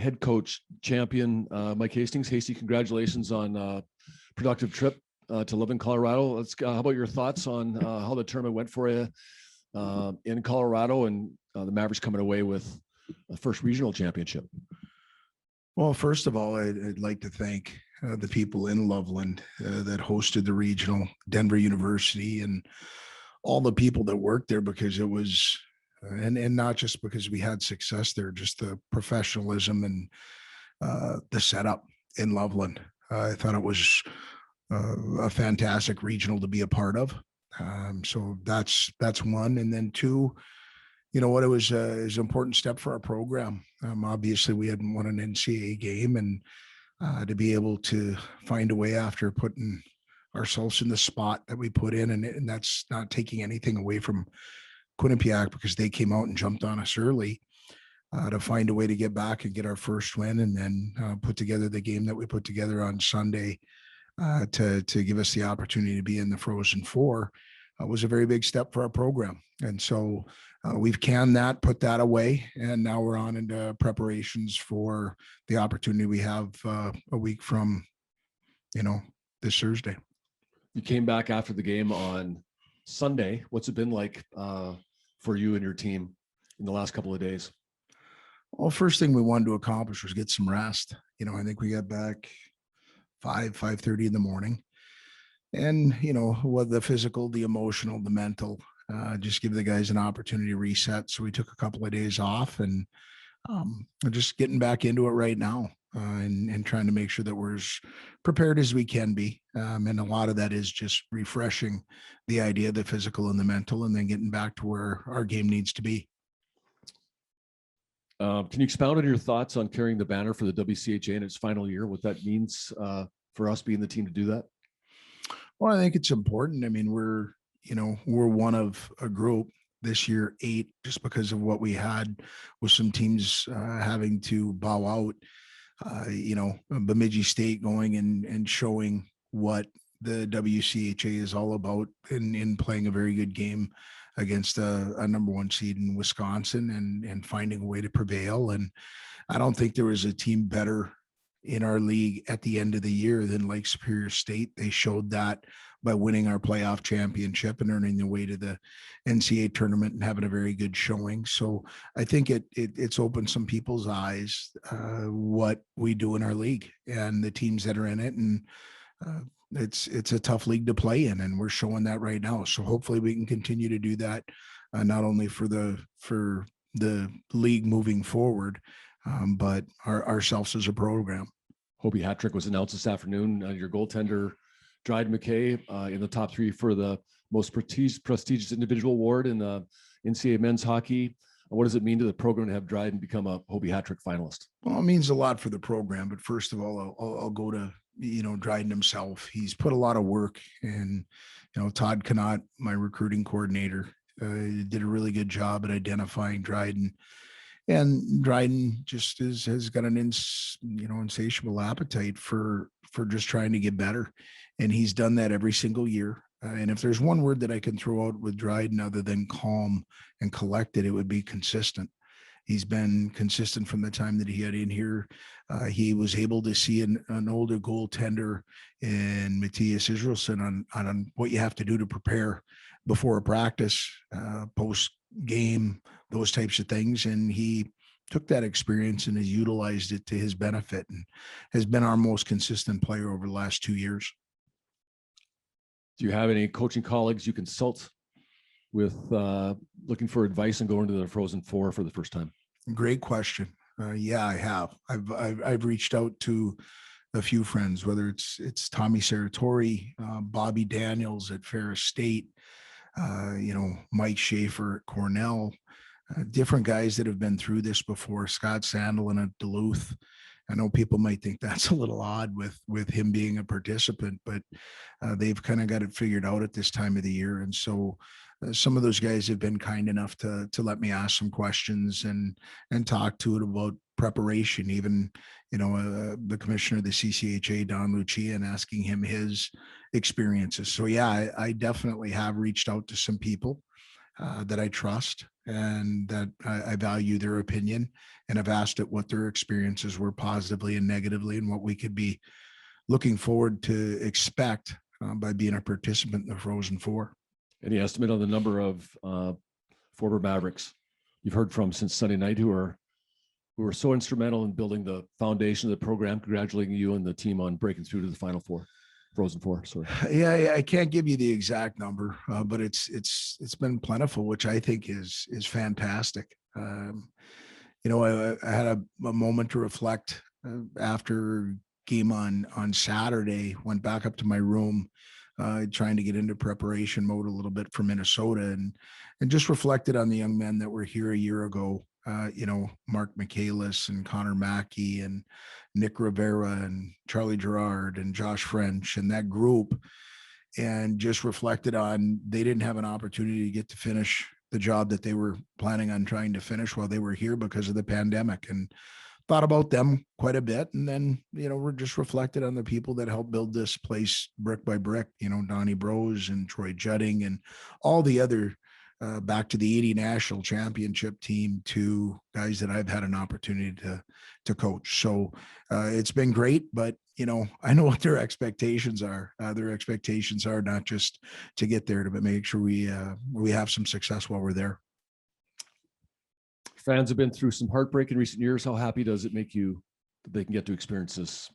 head coach champion, Mike Hastings. Hasty, congratulations on a productive trip to live in Colorado. How about your thoughts on how the tournament went for you in Colorado, and the Mavericks coming away with the first regional championship? Well, first of all, I'd like to thank the people in Loveland that hosted the regional, Denver University, and all the people that worked there, because it was, and not just because we had success there, just the professionalism and the setup in Loveland. I thought it was a fantastic regional to be a part of. So that's one. And then two, you know what, it was an important step for our program. Obviously, we hadn't won an NCAA game, and to be able to find a way after putting ourselves in the spot that we put in, and that's not taking anything away from Quinnipiac, because they came out and jumped on us early, to find a way to get back and get our first win, and then put together the game that we put together on Sunday to give us the opportunity to be in the Frozen Four. Was a very big step for our program. And so we've canned that, put that away, and now we're on into preparations for the opportunity we have a week from, this Thursday. You came back after the game on Sunday. What's it been like for you and your team in the last couple of days? Well, first thing we wanted to accomplish was get some rest. I think we got back 5:30 in the morning. And, what the physical, the emotional, the mental, just give the guys an opportunity to reset. So we took a couple of days off, and just getting back into it right now, and trying to make sure that we're as prepared as we can be. And a lot of that is just refreshing the idea of the physical and the mental, and then getting back to where our game needs to be. Can you expound on your thoughts on carrying the banner for the WCHA in its final year, what that means for us being the team to do that? Well, I think it's important. I mean, we're one of a group this year, 8, just because of what we had with some teams having to bow out. Bemidji State going and showing what the WCHA is all about in playing a very good game against a number 1 seed in Wisconsin, and finding a way to prevail. And I don't think there was a team better in our league at the end of the year than Lake Superior State. They showed that by winning our playoff championship and earning their way to the NCAA tournament and having a very good showing. So I think it's opened some people's eyes what we do in our league and the teams that are in it. And it's a tough league to play in, and we're showing that right now. So hopefully we can continue to do that, not only for the league moving forward, but ourselves as a program. Hobie hat-trick was announced this afternoon. Your goaltender, Dryden McKay, in the top 3 for the most prestigious individual award in the NCAA men's hockey. What does it mean to the program to have Dryden become a Hobie hat-trick finalist? Well, it means a lot for the program, but first of all, I'll go to, Dryden himself. He's put a lot of work, and, Todd Connaught, my recruiting coordinator, did a really good job at identifying Dryden. And Dryden just has got an insatiable appetite for just trying to get better. And he's done that every single year. And if there's one word that I can throw out with Dryden other than calm and collected, it would be consistent. He's been consistent from the time that he got in here. He was able to see an older goaltender in Matthias Israelson on what you have to do to prepare before a practice, post game, those types of things. And he took that experience and has utilized it to his benefit, and has been our most consistent player over the last 2 years. Do you have any coaching colleagues you consult with looking for advice and going to the Frozen Four for the first time? Great question. Yeah, I have. I've reached out to a few friends, whether it's Tommy Saratori, Bobby Daniels at Ferris State, Mike Schaefer at Cornell, different guys that have been through this before, Scott Sandelin at Duluth. I know people might think that's a little odd with him being a participant, but they've kind of got it figured out at this time of the year. And so some of those guys have been kind enough to let me ask some questions and talk to it about preparation. Even, the commissioner of the CCHA, Don Lucia, and asking him his experiences. So yeah, I definitely have reached out to some people. that I trust and that I value their opinion. And I've asked it what their experiences were positively and negatively and what we could be looking forward to expect by being a participant in the Frozen Four. Any estimate on the number of former Mavericks you've heard from since Sunday night who were so instrumental in building the foundation of the program? Congratulating you and the team on breaking through to the Final Four. Frozen Four, sorry. Yeah, I can't give you the exact number, but it's been plentiful, which I think is fantastic. You know, I had a moment to reflect after game on Saturday. Went back up to my room, trying to get into preparation mode a little bit for Minnesota, and just reflected on the young men that were here a year ago. You know, Mark Michaelis and Connor Mackey and Nick Rivera and Charlie Gerard and Josh French and that group, and just reflected on they didn't have an opportunity to get to finish the job that they were planning on trying to finish while they were here because of the pandemic, and thought about them quite a bit. And then, you know, we're just reflected on the people that helped build this place brick by brick, you know, Donnie Brose and Troy Judding and all the other back to the 80 national championship team to guys that I've had an opportunity to coach. So it's been great, but you know, I know what their expectations are. Their expectations are not just to get there, but make sure we have some success while we're there. Fans have been through some heartbreak in recent years. How happy does it make you that they can get to experience this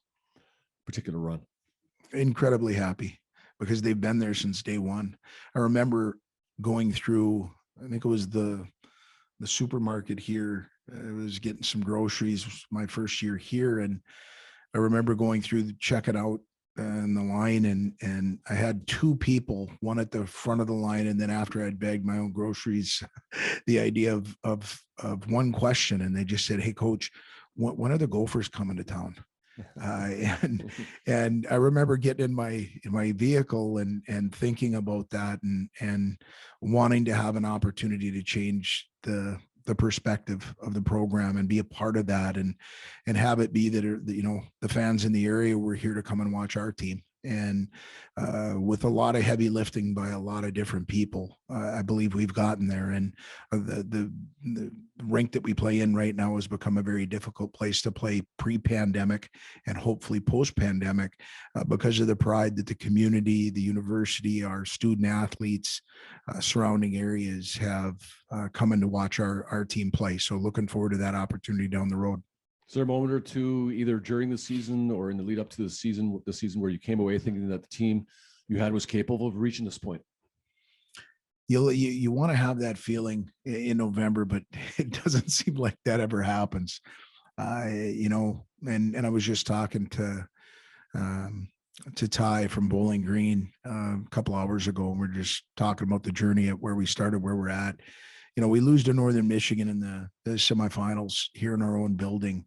particular run? Incredibly happy because they've been there since day one. I remember going through, I think it was the supermarket here. I was getting some groceries my first year here, and I remember going through checking out in the line, and I had two people, one at the front of the line, and then after I'd bagged my own groceries, the idea of one question, and they just said, "Hey, Coach, when are the Gophers coming to town?" And I remember getting in my vehicle and thinking about that and wanting to have an opportunity to change the perspective of the program and be a part of that and have it be that, you know, the fans in the area were here to come and watch our team. And with a lot of heavy lifting by a lot of different people, I believe we've gotten there. And the rink that we play in right now has become a very difficult place to play pre-pandemic and hopefully post-pandemic because of the pride that the community, the university, our student athletes, surrounding areas have come in to watch our team play. So looking forward to that opportunity down the road. Is there a moment or two, either during the season or in the lead up to the season where you came away thinking that the team you had was capable of reaching this point? You want to have that feeling in November, but it doesn't seem like that ever happens. You know, and I was just talking to Ty from Bowling Green a couple hours ago, and we're just talking about the journey at where we started, where we're at. You know, we lose to Northern Michigan in the semifinals here in our own building.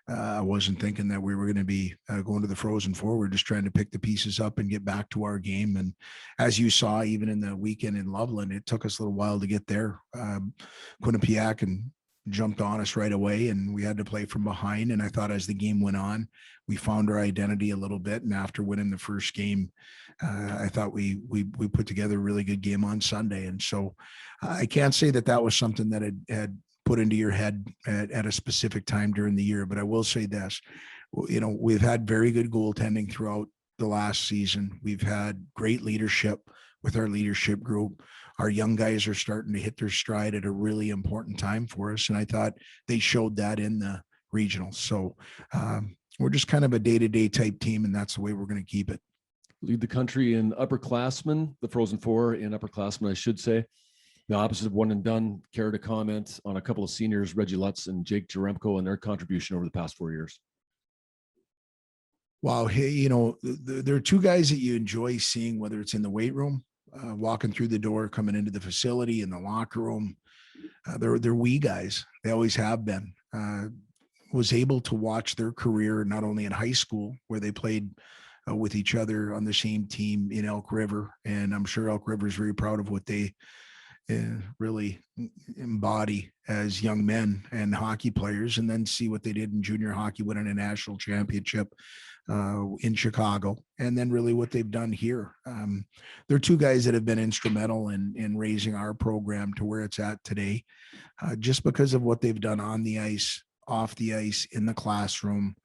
I wasn't thinking that we were going to be going to the Frozen Four. We're just trying to pick the pieces up and get back to our game. And as you saw, even in the weekend in Loveland, it took us a little while to get there. Quinnipiac and jumped on us right away, and we had to play from behind. And I thought as the game went on, we found our identity a little bit. And after winning the first game, I thought we put together a really good game on Sunday. And so I can't say that was something that had put into your head at a specific time during the year, but I will say this, you know, we've had very good goaltending throughout the last season. We've had great leadership with our leadership group. Our young guys are starting to hit their stride at a really important time for us. And I thought they showed that in the regional. So we're just kind of a day-to-day type team, and that's the way we're going to keep it. Lead the country in upperclassmen, the Frozen Four in upperclassmen, I should say. The opposite of one and done. Care to comment on a couple of seniors, Reggie Lutz and Jake Jaremko, and their contribution over the past 4 years? Wow. Hey, you know, there are two guys that you enjoy seeing, whether it's in the weight room, walking through the door, coming into the facility, in the locker room. They're wee guys. They always have been. Was able to watch their career, not only in high school where they played with each other on the same team in Elk River. And I'm sure Elk River is very proud of what they really embody as young men and hockey players, and then see what they did in junior hockey, winning a national championship in Chicago, and then really what they've done here. They're two guys that have been instrumental in raising our program to where it's at today, just because of what they've done on the ice, off the ice, in the classroom.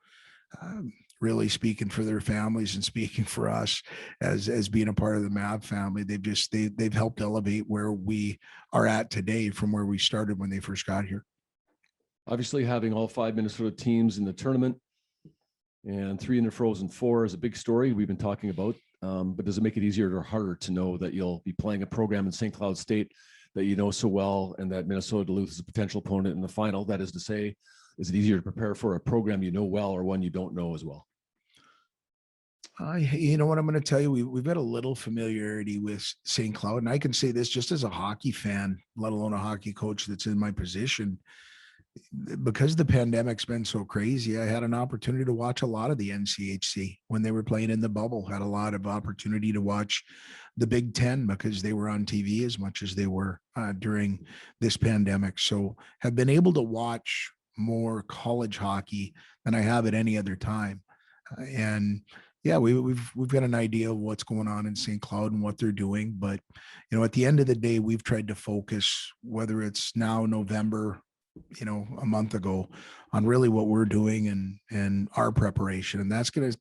Really speaking for their families and speaking for us as being a part of the Mav family. They've helped elevate where we are at today from where we started when they first got here. Obviously, having all 5 Minnesota teams in the tournament and 3 in the Frozen Four is a big story we've been talking about. But does it make it easier or harder to know that you'll be playing a program in St. Cloud State that you know so well, and that Minnesota Duluth is a potential opponent in the final? That is to say, is it easier to prepare for a program you know well or one you don't know as well? You know what I'm going to tell you? We've got a little familiarity with St. Cloud, and I can say this just as a hockey fan, let alone a hockey coach that's in my position. Because the pandemic's been so crazy, I had an opportunity to watch a lot of the NCHC when they were playing in the bubble. Had a lot of opportunity to watch the Big Ten because they were on TV as much as they were during this pandemic. So have been able to watch more college hockey than I have at any other time. And yeah, we've got an idea of what's going on in St. Cloud and what they're doing. But, you know, at the end of the day, we've tried to focus, whether it's now November, you know, a month ago, on really what we're doing and our preparation. And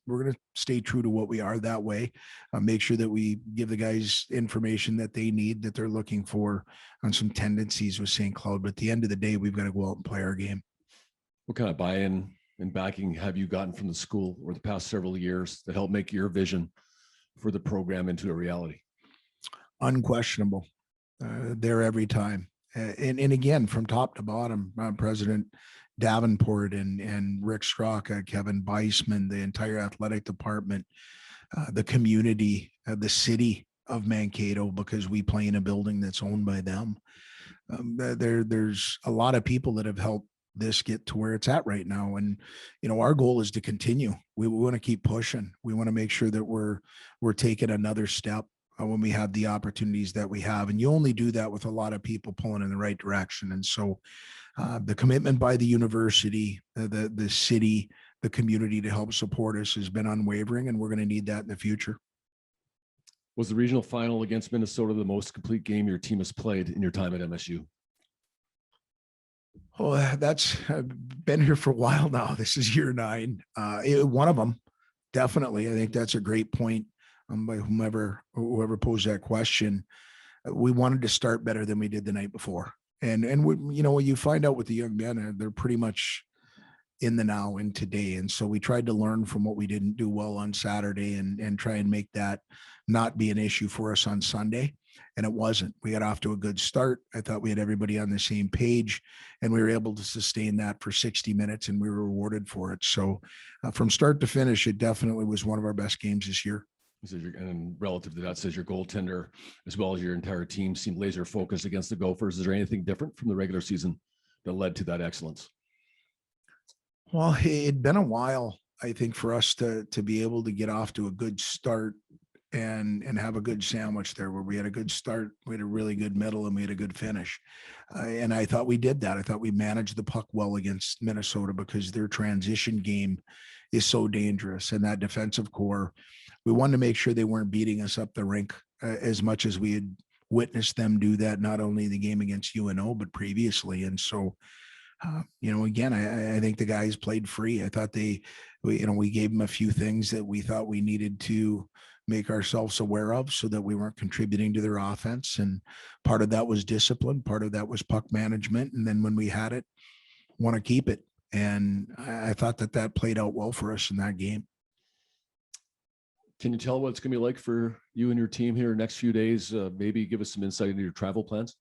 we're going to stay true to what we are that way. Make sure that we give the guys information that they need, that they're looking for on some tendencies with St. Cloud. But at the end of the day, we've got to go out and play our game. What kind of buy-in and backing have you gotten from the school over the past several years to help make your vision for the program into a reality? Unquestionable. There every time. And again, from top to bottom, President Davenport and Rick Straka, Kevin Beisman, the entire athletic department, the community, the city of Mankato, because we play in a building that's owned by them. There's a lot of people that have helped this get to where it's at right now. And, you know, our goal is to continue. We want to keep pushing. We want to make sure that we're taking another step when we have the opportunities that we have. And you only do that with a lot of people pulling in the right direction. And so the commitment by the university, the city, the community to help support us has been unwavering, and we're going to need that in the future. Was the regional final against Minnesota the most complete game your team has played in your time at MSU? Oh, that's been here for a while now. This is year 9. One of them, definitely. I think that's a great point by whoever posed that question. We wanted to start better than we did the night before. And we, you know, you find out with the young men, they're pretty much in the now and today. And so we tried to learn from what we didn't do well on Saturday and try and make that not be an issue for us on Sunday. And it wasn't. We got off to a good start. I thought we had everybody on the same page, and we were able to sustain that for 60 minutes, and we were rewarded for it. So from start to finish, it definitely was one of our best games this year. And relative to that, says your goaltender, as well as your entire team, seemed laser focused against the Gophers. Is there anything different from the regular season that led to that excellence? Well, it'd been a while, I think, for us to be able to get off to a good start and have a good sandwich there, where we had a good start, we had a really good middle, and we had a good finish. And I thought we did that. I thought we managed the puck well against Minnesota, because their transition game is so dangerous. And that defensive core, we wanted to make sure they weren't beating us up the rink as much as we had witnessed them do that, not only the game against UNO, but previously. And so, you know, again, I think the guys played free. I thought we gave them a few things that we thought we needed to make ourselves aware of so that we weren't contributing to their offense. And part of that was discipline. Part of that was puck management. And then when we had it, want to keep it. And I thought that played out well for us in that game. Can you tell what it's going to be like for you and your team here in the next few days? Maybe give us some insight into your travel plans.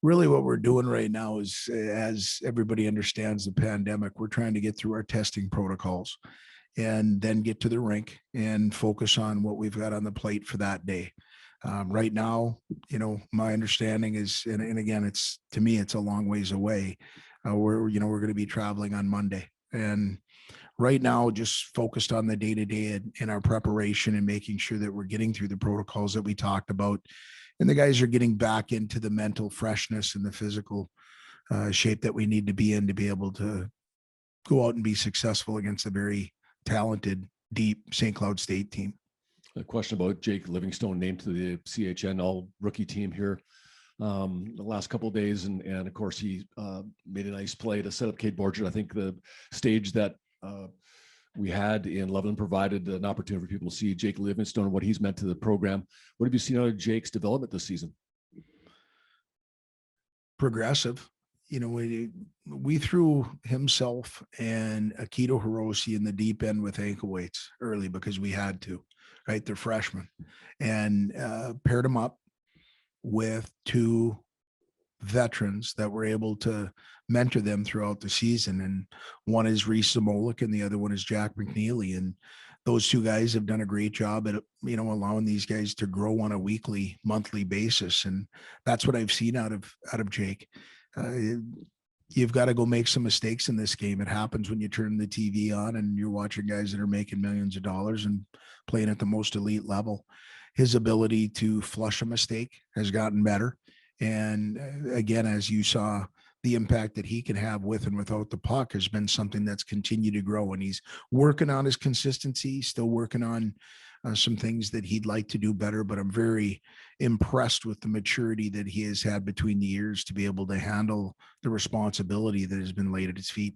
Really what we're doing right now is, as everybody understands the pandemic, we're trying to get through our testing protocols and then get to the rink and focus on what we've got on the plate for that day. Right now, you know, my understanding is, and again, to me, it's a long ways away. We're going to be traveling on Monday, and right now just focused on the day-to-day in our preparation and making sure that we're getting through the protocols that we talked about, and the guys are getting back into the mental freshness and the physical shape that we need to be in to be able to go out and be successful against a very talented, deep St. Cloud State team. A question about Jake Livingstone named to the CHN all rookie team here the last couple of days. And of course, he made a nice play to set up Cade Borchert. I think the stage that we had in Loveland provided an opportunity for people to see Jake Livingstone and what he's meant to the program. What have you seen out of Jake's development this season? Progressive. You know, we threw himself and Akito Hiroshi in the deep end with ankle weights early because we had to, right? They're freshmen, and paired them up with two veterans that were able to mentor them throughout the season. And one is Reese Zamolik and the other one is Jack McNeely. And those two guys have done a great job at, you know, allowing these guys to grow on a weekly, monthly basis. And that's what I've seen out of Jake. You've got to go make some mistakes in this game. It happens when you turn the TV on and you're watching guys that are making millions of dollars and playing at the most elite level. His ability to flush a mistake has gotten better. And again, as you saw, the impact that he can have with and without the puck has been something that's continued to grow. And he's working on his consistency, still working on some things that he'd like to do better. But I'm very impressed with the maturity that he has had between the years to be able to handle the responsibility that has been laid at his feet.